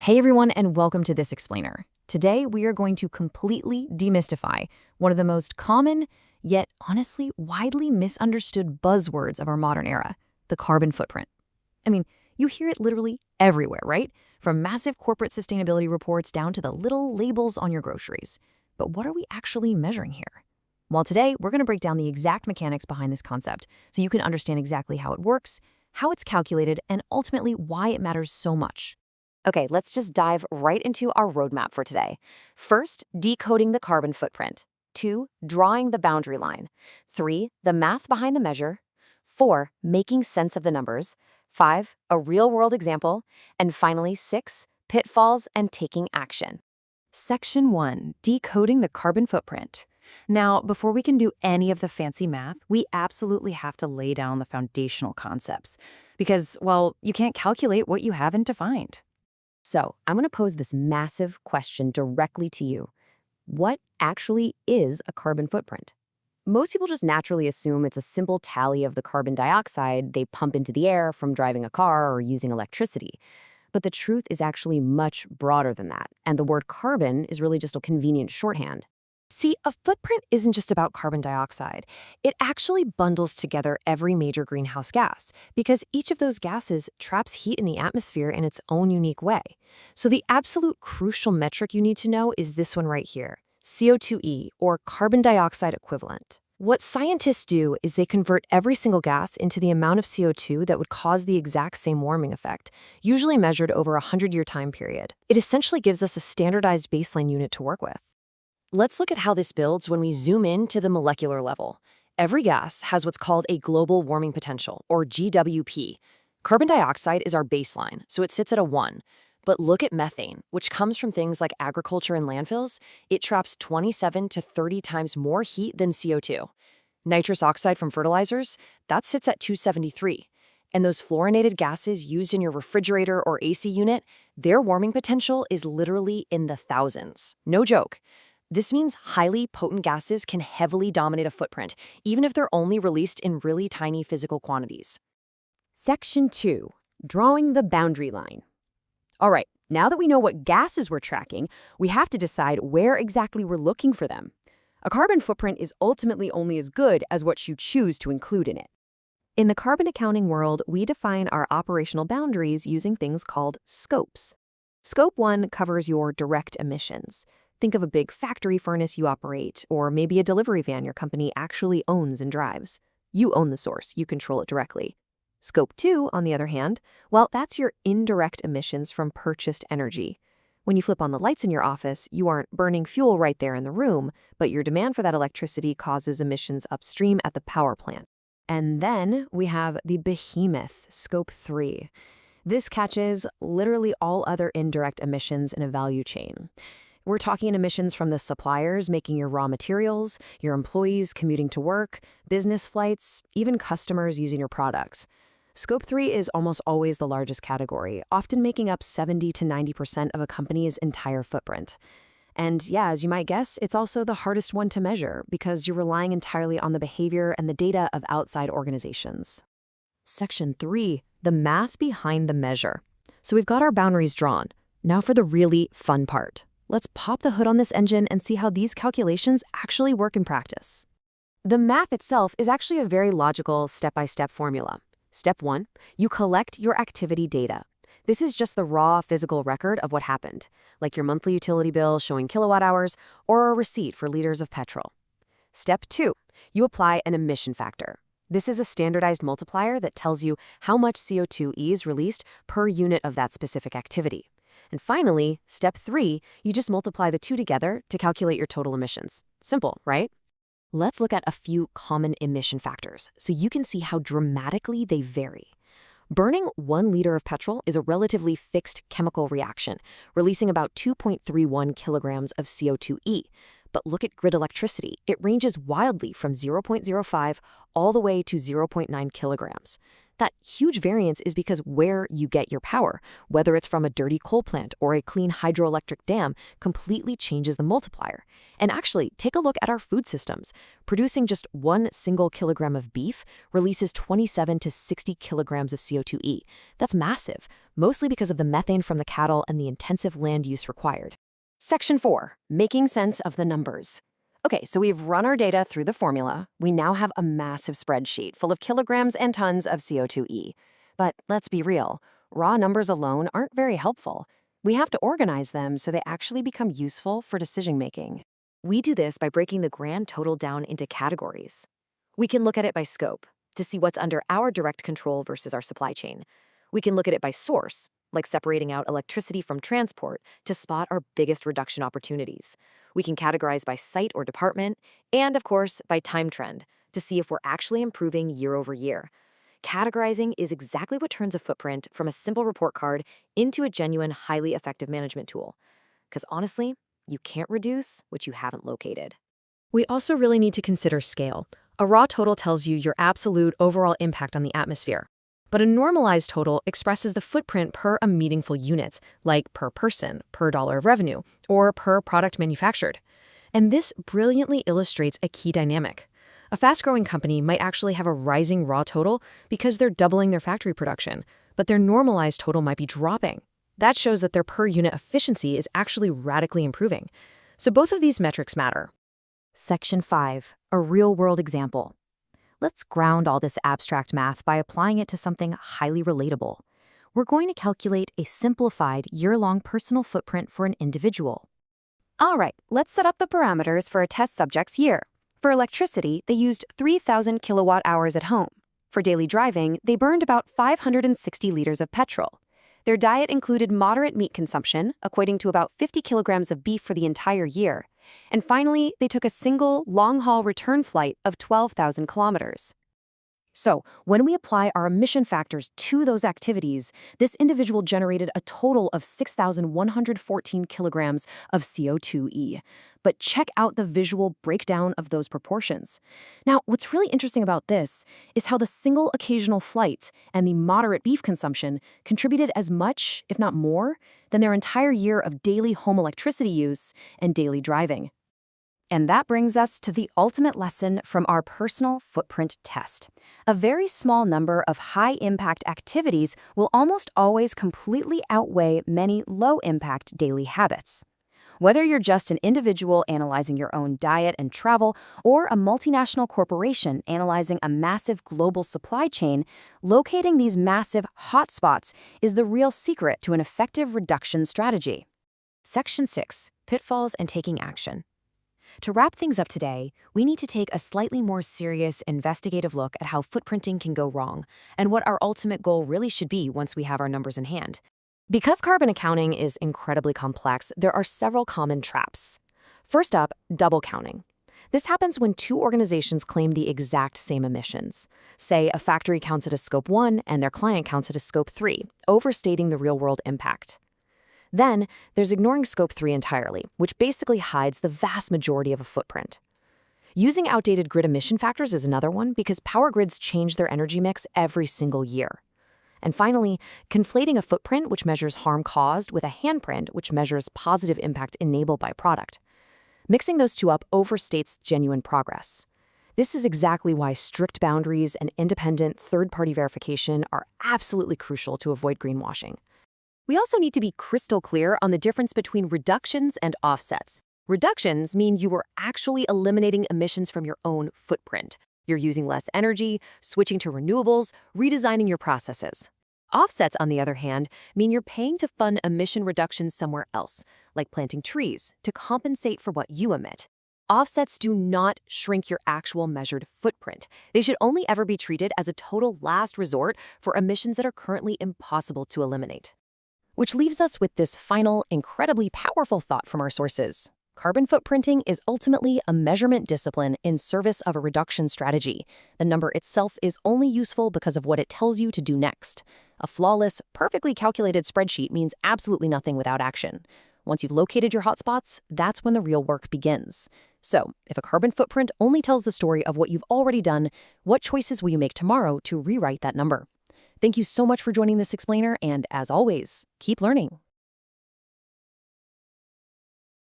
Hey everyone, and welcome to This Explainer. Today we are going to completely demystify one of the most common, yet honestly widely misunderstood buzzwords of our modern era, the carbon footprint. I mean, you hear it literally everywhere, right? From massive corporate sustainability reports down to the little labels on your groceries. But what are we actually measuring here? Well, today we're going to break down the exact mechanics behind this concept so you can understand exactly how it works, how it's calculated, and ultimately why it matters so much. Okay, let's just dive right into our roadmap for today. First, decoding the carbon footprint. 2, drawing the boundary line. 3, the math behind the measure. 4, making sense of the numbers. 5, a real-world example. And finally, 6, pitfalls and taking action. Section 1, decoding the carbon footprint. Now, before we can do any of the fancy math, we absolutely have to lay down the foundational concepts. Because, well, you can't calculate what you haven't defined. So, I'm going to pose this massive question directly to you. What actually is a carbon footprint? Most people just naturally assume it's a simple tally of the carbon dioxide they pump into the air from driving a car or using electricity. But the truth is actually much broader than that, and the word carbon is really just a convenient shorthand. See, a footprint isn't just about carbon dioxide. It actually bundles together every major greenhouse gas, because each of those gases traps heat in the atmosphere in its own unique way. So the absolute crucial metric you need to know is this one right here, CO2e, or carbon dioxide equivalent. What scientists do is they convert every single gas into the amount of CO2 that would cause the exact same warming effect, usually measured over a 100-year time period. It essentially gives us a standardized baseline unit to work with. Let's look at how this builds when we zoom in to the molecular level. Every gas has what's called a global warming potential, or GWP. Carbon dioxide is our baseline, so it sits at a 1. But look at methane, which comes from things like agriculture and landfills. It traps 27 to 30 times more heat than CO2. Nitrous oxide from fertilizers, that sits at 273. And those fluorinated gases used in your refrigerator or AC unit, their warming potential is literally in the thousands. No joke. This means highly potent gases can heavily dominate a footprint, even if they're only released in really tiny physical quantities. Section 2, drawing the boundary line. All right, now that we know what gases we're tracking, we have to decide where exactly we're looking for them. A carbon footprint is ultimately only as good as what you choose to include in it. In the carbon accounting world, we define our operational boundaries using things called scopes. Scope 1 covers your direct emissions. Think of a big factory furnace you operate, or maybe a delivery van your company actually owns and drives. You own the source, you control it directly. Scope 2, on the other hand, well, that's your indirect emissions from purchased energy. When you flip on the lights in your office, you aren't burning fuel right there in the room, but your demand for that electricity causes emissions upstream at the power plant. And then we have the behemoth, Scope 3. This catches literally all other indirect emissions in a value chain. We're talking emissions from the suppliers making your raw materials, your employees commuting to work, business flights, even customers using your products. Scope 3 is almost always the largest category, often making up 70 to 90% of a company's entire footprint. And yeah, as you might guess, it's also the hardest one to measure because you're relying entirely on the behavior and the data of outside organizations. Section 3, the math behind the measure. So we've got our boundaries drawn. Now for the really fun part. Let's pop the hood on this engine and see how these calculations actually work in practice. The math itself is actually a very logical step-by-step formula. Step 1, you collect your activity data. This is just the raw physical record of what happened, like your monthly utility bill showing kilowatt hours or a receipt for liters of petrol. Step 2, you apply an emission factor. This is a standardized multiplier that tells you how much CO2e is released per unit of that specific activity. And finally, step 3, you just multiply the two together to calculate your total emissions. Simple, right? Let's look at a few common emission factors so you can see how dramatically they vary. Burning 1 liter of petrol is a relatively fixed chemical reaction, releasing about 2.31 kilograms of CO2e. But look at grid electricity. It ranges wildly from 0.05 all the way to 0.9 kilograms. That huge variance is because where you get your power, whether it's from a dirty coal plant or a clean hydroelectric dam, completely changes the multiplier. And actually, take a look at our food systems. Producing just 1 single kilogram of beef releases 27 to 60 kilograms of CO2e. That's massive, mostly because of the methane from the cattle and the intensive land use required. Section 4. Making sense of the numbers. Okay, so we've run our data through the formula. We now have a massive spreadsheet full of kilograms and tons of CO2e. But let's be real, raw numbers alone aren't very helpful. We have to organize them so they actually become useful for decision-making. We do this by breaking the grand total down into categories. We can look at it by scope, to see what's under our direct control versus our supply chain. We can look at it by source, like separating out electricity from transport to spot our biggest reduction opportunities. We can categorize by site or department, and of course, by time trend, to see if we're actually improving year over year. Categorizing is exactly what turns a footprint from a simple report card into a genuine, highly effective management tool. Because honestly, you can't reduce what you haven't located. We also really need to consider scale. A raw total tells you your absolute overall impact on the atmosphere. But a normalized total expresses the footprint per a meaningful unit, like per person, per dollar of revenue, or per product manufactured. And this brilliantly illustrates a key dynamic. A fast-growing company might actually have a rising raw total because they're doubling their factory production, but their normalized total might be dropping. That shows that their per unit efficiency is actually radically improving. So both of these metrics matter. Section 5. A real-world example. Let's ground all this abstract math by applying it to something highly relatable. We're going to calculate a simplified year-long personal footprint for an individual. All right, let's set up the parameters for a test subject's year. For electricity, they used 3,000 kilowatt hours at home. For daily driving, they burned about 560 liters of petrol. Their diet included moderate meat consumption, equating to about 50 kilograms of beef for the entire year. And finally, they took a single, long-haul return flight of 12,000 kilometers. So, when we apply our emission factors to those activities, this individual generated a total of 6,114 kilograms of CO2e. But check out the visual breakdown of those proportions. Now, what's really interesting about this is how the single occasional flight and the moderate beef consumption contributed as much, if not more, than their entire year of daily home electricity use and daily driving. And that brings us to the ultimate lesson from our personal footprint test. A very small number of high-impact activities will almost always completely outweigh many low-impact daily habits. Whether you're just an individual analyzing your own diet and travel, or a multinational corporation analyzing a massive global supply chain, locating these massive hotspots is the real secret to an effective reduction strategy. Section 6. Pitfalls and taking action. To wrap things up today, we need to take a slightly more serious, investigative look at how footprinting can go wrong and what our ultimate goal really should be once we have our numbers in hand. Because carbon accounting is incredibly complex, there are several common traps. First up, double counting. This happens when two organizations claim the exact same emissions. Say a factory counts it as Scope 1 and their client counts it as Scope 3, overstating the real-world impact. Then, there's ignoring Scope 3 entirely, which basically hides the vast majority of a footprint. Using outdated grid emission factors is another one because power grids change their energy mix every single year. And finally, conflating a footprint, which measures harm caused, with a handprint, which measures positive impact enabled by product. Mixing those two up overstates genuine progress. This is exactly why strict boundaries and independent third-party verification are absolutely crucial to avoid greenwashing. We also need to be crystal clear on the difference between reductions and offsets. Reductions mean you are actually eliminating emissions from your own footprint. You're using less energy, switching to renewables, redesigning your processes. Offsets, on the other hand, mean you're paying to fund emission reductions somewhere else, like planting trees, to compensate for what you emit. Offsets do not shrink your actual measured footprint. They should only ever be treated as a total last resort for emissions that are currently impossible to eliminate. Which leaves us with this final, incredibly powerful thought from our sources. Carbon footprinting is ultimately a measurement discipline in service of a reduction strategy. The number itself is only useful because of what it tells you to do next. A flawless, perfectly calculated spreadsheet means absolutely nothing without action. Once you've located your hotspots, that's when the real work begins. So, if a carbon footprint only tells the story of what you've already done, what choices will you make tomorrow to rewrite that number? Thank you so much for joining this explainer, and as always, keep learning.